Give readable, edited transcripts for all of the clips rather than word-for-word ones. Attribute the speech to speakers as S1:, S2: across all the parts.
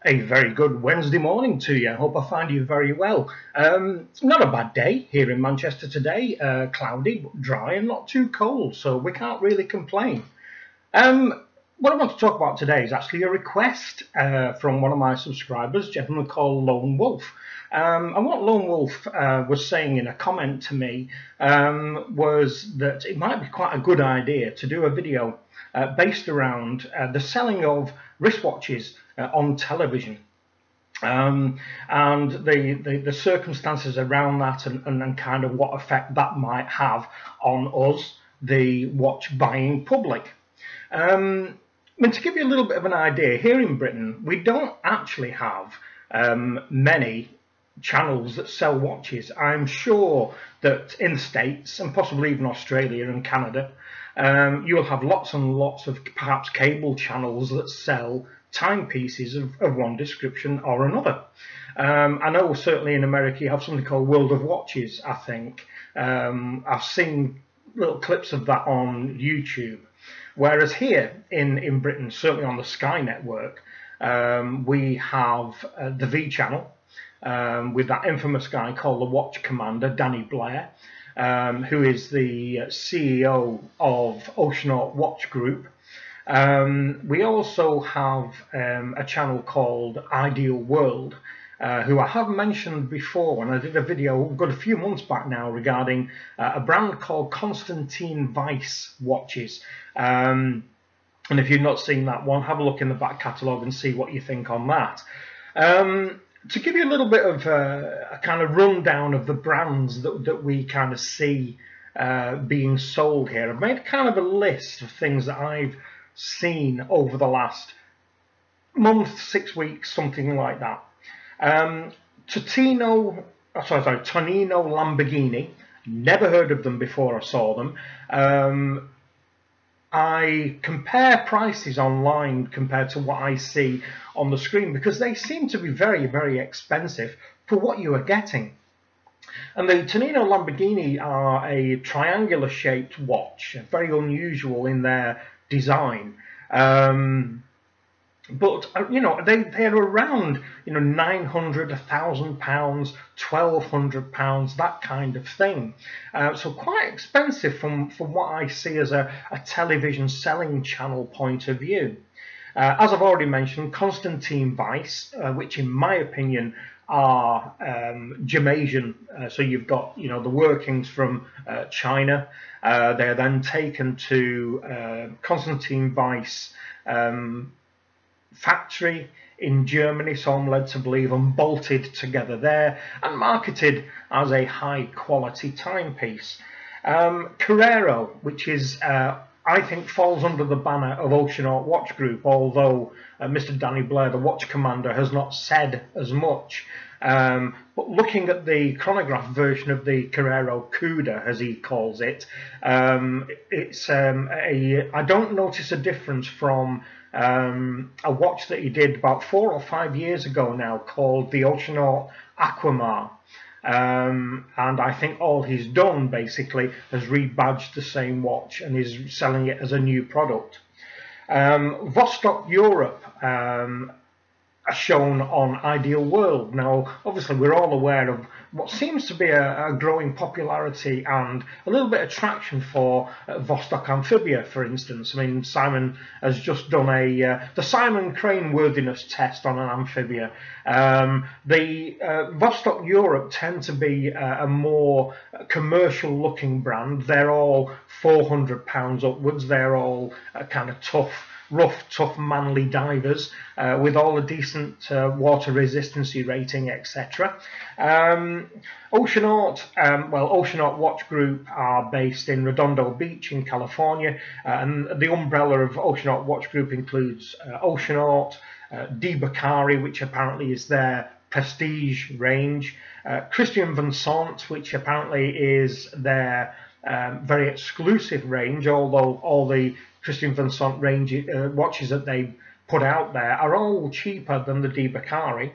S1: A very good Wednesday morning to you. I hope I find you very well. Not a bad day here in Manchester today. Cloudy, dry, and not too cold, so we can't really complain. What I want to talk about today is actually a request from one of my subscribers, a gentleman called Lone Wolf. And what Lone Wolf was saying in a comment to me was that it might be quite a good idea to do a video based around the selling of wristwatches on television. And the circumstances around that and kind of what effect that might have on us, the watch buying public. I mean, to give you a little bit of an idea, here in Britain, we don't actually have many channels that sell watches. I'm sure that in the States and possibly even Australia and Canada, you'll have lots and lots of perhaps cable channels that sell timepieces of one description or another. I know certainly in America you have something called World of Watches, I think. I've seen little clips of that on YouTube. Whereas here in Britain, certainly on the Sky network, we have the V channel with that infamous guy called the Watch Commander, Danny Blair, who is the CEO of Oceanaut Watch Group. We also have a channel called Ideal World, who I have mentioned before, and I did a video a few months back now regarding a brand called Constantine Weiss watches. And if you've not seen that one, have a look in the back catalogue and see what you think on that. To give you a little bit of a kind of rundown of the brands that we kind of see being sold here, I've made kind of a list of things that I've seen over the last month, 6 weeks, something like that. Tonino Lamborghini, never heard of them before I saw them. I compare prices online compared to what I see on the screen because they seem to be very, very expensive for what you are getting. And the Tonino Lamborghini are a triangular shaped watch, very unusual in their design. But you know, they're around, you know, £900, £1,000, £1,200, that kind of thing. So quite expensive from what I see as a television selling channel point of view. As I've already mentioned, Constantine Weiss, which in my opinion are Jamaican. So you've got, you know, the workings from China. They're then taken to Constantine Weiss factory in Germany, so I'm led to believe, and bolted together there and marketed as a high quality timepiece. Carrero, which is I think falls under the banner of Oceanaut Watch Group, although Mr. Danny Blair, the watch commander, has not said as much. But looking at the chronograph version of the Carrero CUDA, as he calls it, it's I don't notice a difference from a watch that he did about 4 or 5 years ago now called the Oceanaut Aquamar. And I think all he's done basically has rebadged the same watch and is selling it as a new product. Vostok Europe are shown on Ideal World. Now, obviously, we're all aware of what seems to be a growing popularity and a little bit of traction for Vostok Amphibia, for instance. I mean, Simon has just done the Simon Crane worthiness test on an Amphibia. The Vostok Europe tend to be a more commercial-looking brand. They're all £400 upwards. They're all kind of rough, tough, manly divers with all a decent water resistancy rating, etc. Oceanaut, Oceanaut Watch Group are based in Redondo Beach in California, and the umbrella of Oceanaut Watch Group includes Oceanaut, Di Bacari, which apparently is their prestige range, Christian Vincent, which apparently is their very exclusive range, although all the Christian Vincent range watches that they put out there are all cheaper than the Di Bacari.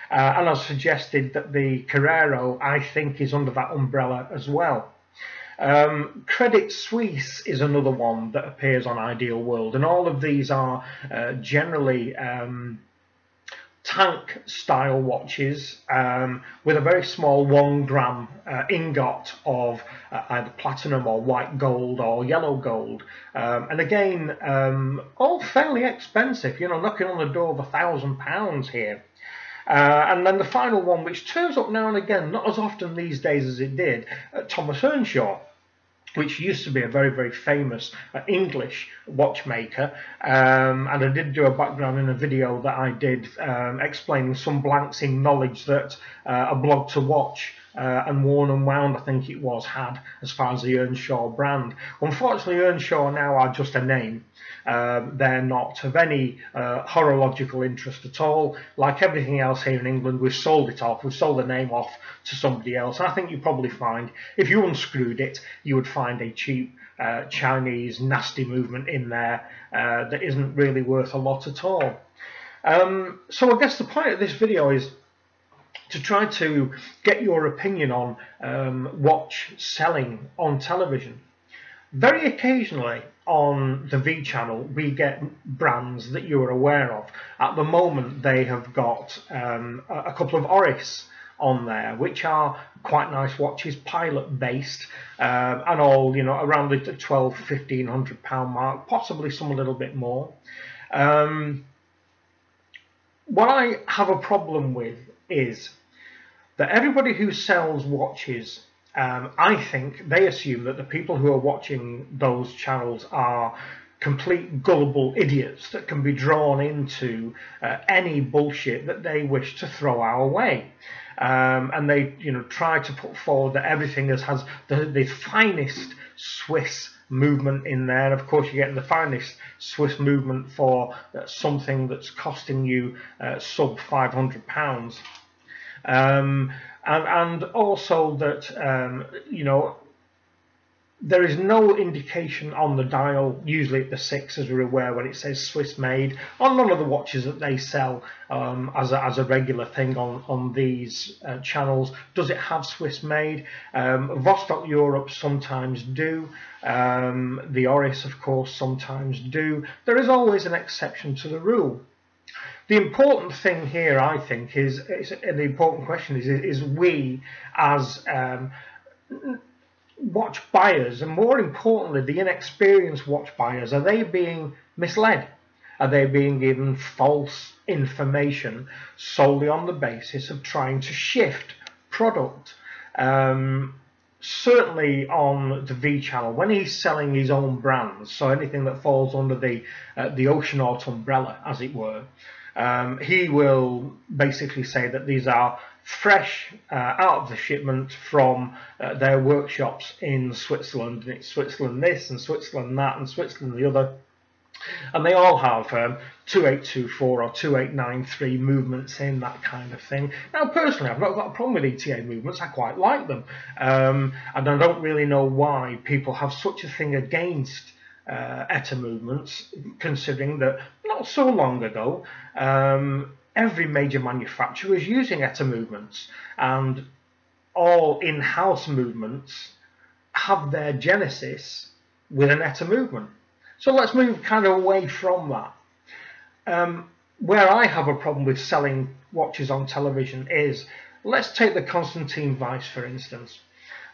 S1: And I've suggested that the Carrero, I think, is under that umbrella as well. Credit Suisse is another one that appears on Ideal World, and all of these are generally tank style watches with a very small 1 gram ingot of either platinum or white gold or yellow gold, and again all fairly expensive, you know, knocking on the door of £1,000 here. And then the final one, which turns up now and again, not as often these days as it did, Thomas Earnshaw, which used to be a very, very famous English watchmaker. And I did do a background in a video that I did explaining some blanks in knowledge that a blog to watch and Worn and Wound, I think it was, had as far as the Earnshaw brand. Unfortunately, Earnshaw now are just a name. They're not of any horological interest at all. Like everything else here in England, we've sold it off. We've sold the name off to somebody else. I think you probably find, if you unscrewed it, you would find a cheap Chinese nasty movement in there that isn't really worth a lot at all. So I guess the point of this video is to try to get your opinion on watch selling on television. Very occasionally on the V channel we get brands that you are aware of. At the moment they have got a couple of Oris on there, which are quite nice watches, pilot based, and all, you know, around the £1,200–1,500 mark, possibly some a little bit more. What I have a problem with is that everybody who sells watches, I think they assume that the people who are watching those channels are complete gullible idiots that can be drawn into any bullshit that they wish to throw our way. And they, you know, try to put forward that everything has the finest Swiss movement in there. Of course, you're getting the finest Swiss movement for something that's costing you sub £500. And also that, you know, there is no indication on the dial, usually at the 6, as we're aware, when it says Swiss made, on none of the watches that they sell as a regular thing on these channels. Does it have Swiss made? Vostok Europe sometimes do. The Oris, of course, sometimes do. There is always an exception to the rule. The important thing here, I think, the important question is we as watch buyers, and more importantly the inexperienced watch buyers, are they being misled? Are they being given false information solely on the basis of trying to shift product? Certainly on the V channel, when he's selling his own brands, so anything that falls under the Oceanaut umbrella, as it were, he will basically say that these are fresh out of the shipment from their workshops in Switzerland, and it's Switzerland this and Switzerland that and Switzerland the other, and they all have 2824 or 2893 movements in, that kind of thing. Now personally I've not got a problem with ETA movements, I quite like them, and I don't really know why people have such a thing against ETA movements, considering that not so long ago every major manufacturer is using ETA movements, and all in-house movements have their genesis with an ETA movement. So let's move kind of away from that. Where I have a problem with selling watches on television is, let's take the Constantin Weiss for instance.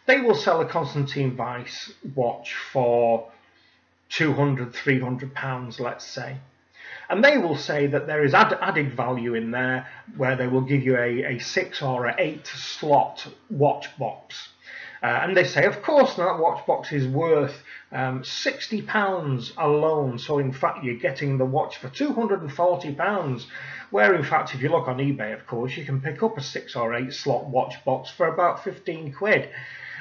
S1: They will sell a Constantin Weiss watch for £200–300, let's say, and they will say that there is added value in there, where they will give you a 6 or an 8 slot watch box, and they say of course that watch box is worth £60 alone, so in fact you're getting the watch for £240, where in fact if you look on eBay, of course, you can pick up a 6 or 8 slot watch box for about 15 quid.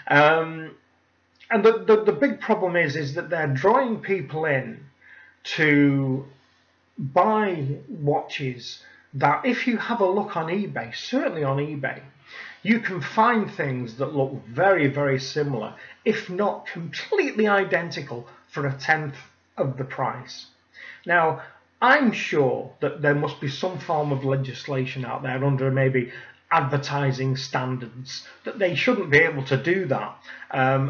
S1: And the big problem is that they're drawing people in to buy watches that, if you have a look on eBay, certainly on eBay, you can find things that look very, very similar, if not completely identical, for 1/10 of the price. Now, I'm sure that there must be some form of legislation out there under maybe advertising standards that they shouldn't be able to do that.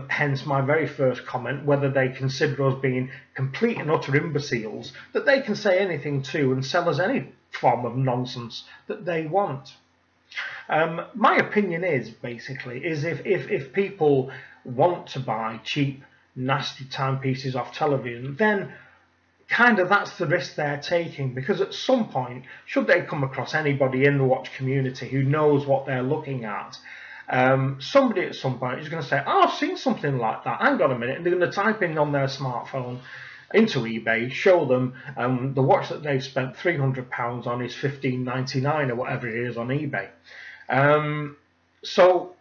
S1: Hence my very first comment, whether they consider us being complete and utter imbeciles, that they can say anything to and sell us form of nonsense that they want. My opinion is basically if people want to buy cheap, nasty timepieces off television, then kind of that's the risk they're taking, because at some point, should they come across anybody in the watch community who knows what they're looking at, somebody at some point is going to say, oh, I've seen something like that, hang on a minute, and they're going to type in on their smartphone into eBay, show them the watch that they've spent £300 on is $15.99 or whatever it is on eBay. So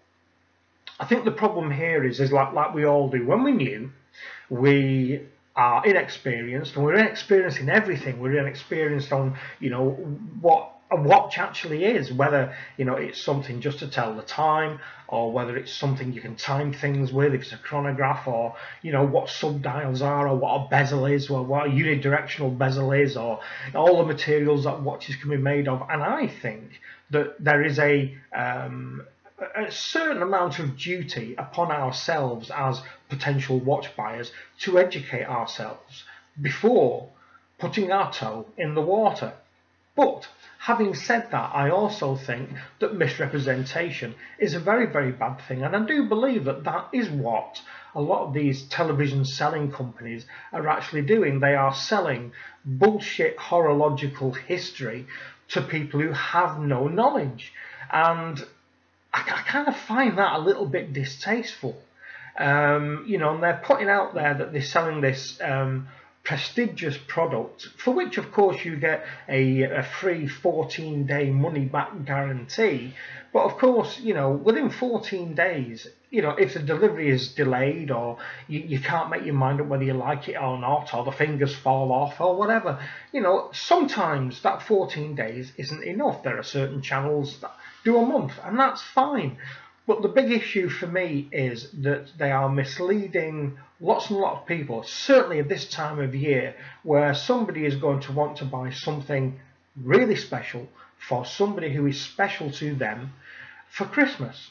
S1: I think the problem here is like we all do. When we're new, we are inexperienced, and we're inexperienced in everything. We're inexperienced on, what a watch actually is, whether, it's something just to tell the time, or whether it's something you can time things with, if it's a chronograph, or, what subdials are, or what a bezel is, or what a unidirectional bezel is, or all the materials that watches can be made of. And I think that there is a certain amount of duty upon ourselves as potential watch buyers to educate ourselves before putting our toe in the water. But having said that, I also think that misrepresentation is a very, very bad thing, and I do believe that that is what a lot of these television selling companies are actually doing. They are selling bullshit horological history to people who have no knowledge, and I kind of find that a little bit distasteful. And they're putting out there that they're selling this prestigious product, for which of course you get a free 14-day money-back guarantee. But of course, within 14 days, if the delivery is delayed, or you can't make your mind up whether you like it or not, or the fingers fall off or whatever, sometimes that 14 days isn't enough. There are certain channels that do a month, and that's fine. But the big issue for me is that they are misleading lots and lots of people, certainly at this time of year, where somebody is going to want to buy something really special for somebody who is special to them for Christmas.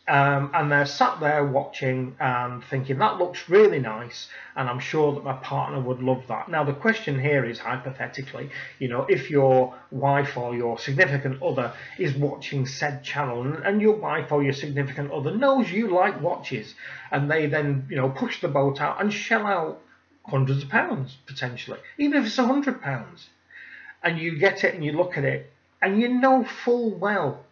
S1: And they're sat there watching and thinking, that looks really nice, and I'm sure that my partner would love that. Now, the question here is, hypothetically, if your wife or your significant other is watching said channel, and your wife or your significant other knows you like watches, and they then, push the boat out and shell out hundreds of pounds, potentially, even if it's £100, and you get it and you look at it, and you know full well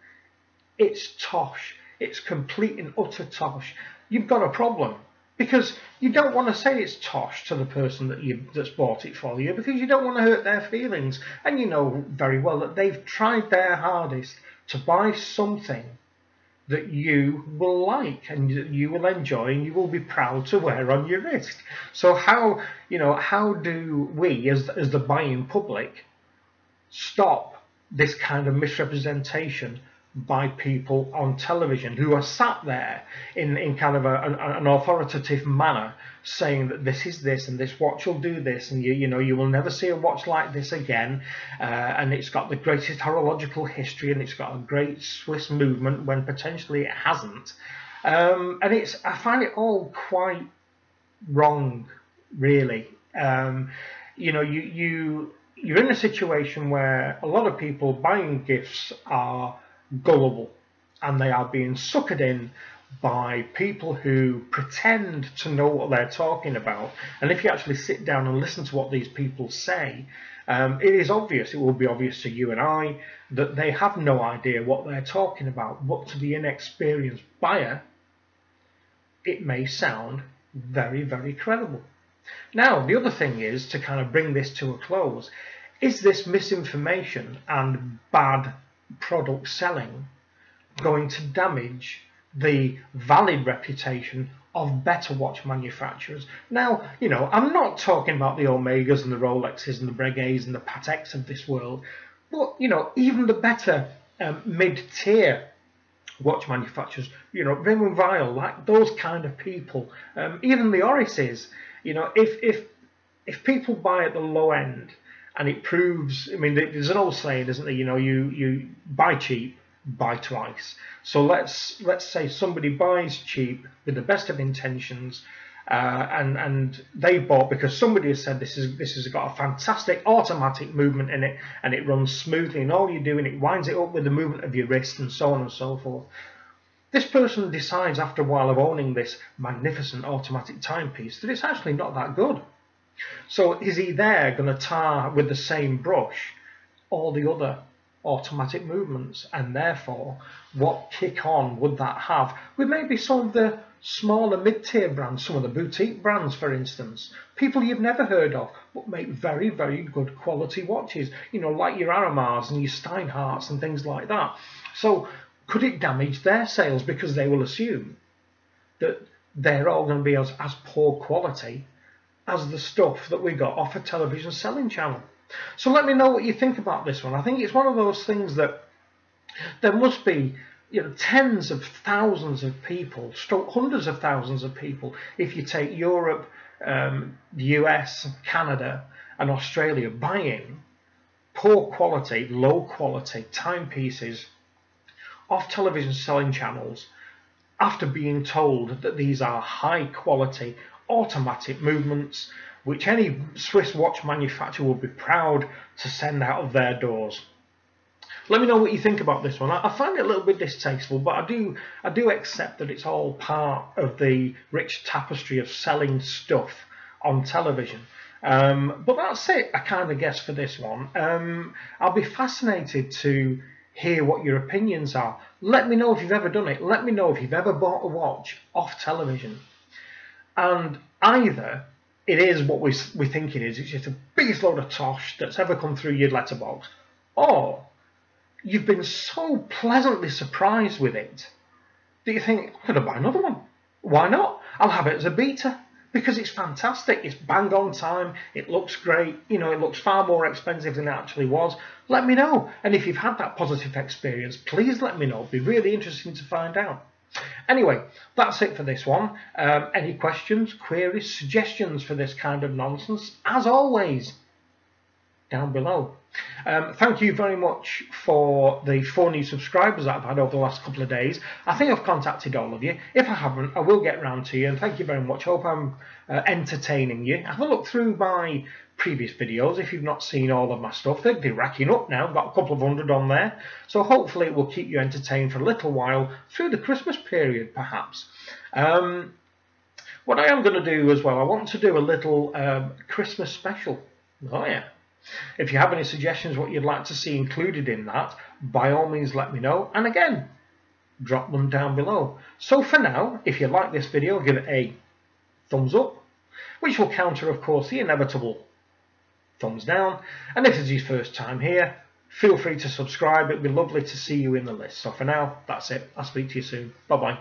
S1: it's tosh, it's complete and utter tosh, you've got a problem, because you don't want to say it's tosh to the person that's bought it for you, because you don't want to hurt their feelings, and you know very well that they've tried their hardest to buy something that you will like and you will enjoy and you will be proud to wear on your wrist. So how do we as the buying public stop this kind of misrepresentation by people on television who are sat there in kind of an authoritative manner, saying that this is this and this watch will do this, and you will never see a watch like this again, and it's got the greatest horological history, and it's got a great Swiss movement when potentially it hasn't. And I find it all quite wrong, really. You're in a situation where a lot of people buying gifts are gullible, and they are being suckered in by people who pretend to know what they're talking about. And if you actually sit down and listen to what these people say, it is obvious, it will be obvious to you and I, that they have no idea what they're talking about. But to the inexperienced buyer, it may sound very, very credible. Now, the other thing is, to kind of bring this to a close, is this misinformation and bad product selling going to damage the valid reputation of better watch manufacturers? Now, I'm not talking about the Omegas and the Rolexes and the Breguets and the Pateks of this world, but, even the better mid-tier watch manufacturers, Raymond Weil, like those kind of people, even the Orises, if people buy at the low end, and it proves, there's an old saying, isn't there? You buy cheap, buy twice. So let's say somebody buys cheap with the best of intentions, and they bought because somebody has said this has got a fantastic automatic movement in it, and it runs smoothly, and all you're doing, it winds it up with the movement of your wrist and so on and so forth. This person decides after a while of owning this magnificent automatic timepiece that it's actually not that good. So is he there going to tar with the same brush all the other automatic movements? And therefore, what kick on would that have with maybe some of the smaller mid-tier brands, some of the boutique brands, for instance, people you've never heard of, but make very, very good quality watches, you know, like your Aramars and your Steinhardts and things like that. So could it damage their sales because they will assume that they're all going to be as poor quality as the stuff that we got off a television selling channel? So let me know what you think about this one. I think it's one of those things that there must be, you know, tens of thousands of people, hundreds of thousands of people, if you take Europe, the US, Canada and Australia, buying poor quality, low quality timepieces off television selling channels after being told that these are high quality automatic movements which any Swiss watch manufacturer will be proud to send out of their doors. Let me know what you think about this one. I find it a little bit distasteful, but I do accept that it's all part of the rich tapestry of selling stuff on television. But that's it, I kind of guess, for this one. I'll be fascinated to hear what your opinions are. Let me know if you've ever done it. Let me know if you've ever bought a watch off television, and either it is what we think it is, it's just the biggest load of tosh that's ever come through your letterbox, or you've been so pleasantly surprised with it that you think, I'm going to buy another one. Why not? I'll have it as a beta because it's fantastic. It's bang on time. It looks great. You know, it looks far more expensive than it actually was. Let me know. And if you've had that positive experience, please let me know. It'd be really interesting to find out. Anyway, that's it for this one. Any questions, queries, suggestions for this kind of nonsense, as always, down below. Thank you very much for the 4 new subscribers that I've had over the last couple of days. I think I've contacted all of you. If I haven't, I will get round to you, and thank you very much. Hope I'm entertaining you. Have a look through my previous videos if you've not seen all of my stuff. They'll be racking up now. I've got a couple of hundred on there, so hopefully it will keep you entertained for a little while through the Christmas period, perhaps. What I am going to do as well, I want to do a little Christmas special. Oh yeah. If you have any suggestions what you'd like to see included in that, by all means let me know, and again, drop them down below. So for now, if you like this video, give it a thumbs up, which will counter, of course, the inevitable thumbs down. And if it's your first time here, feel free to subscribe. It'd be lovely to see you in the list. So for now, that's it. I'll speak to you soon. Bye bye.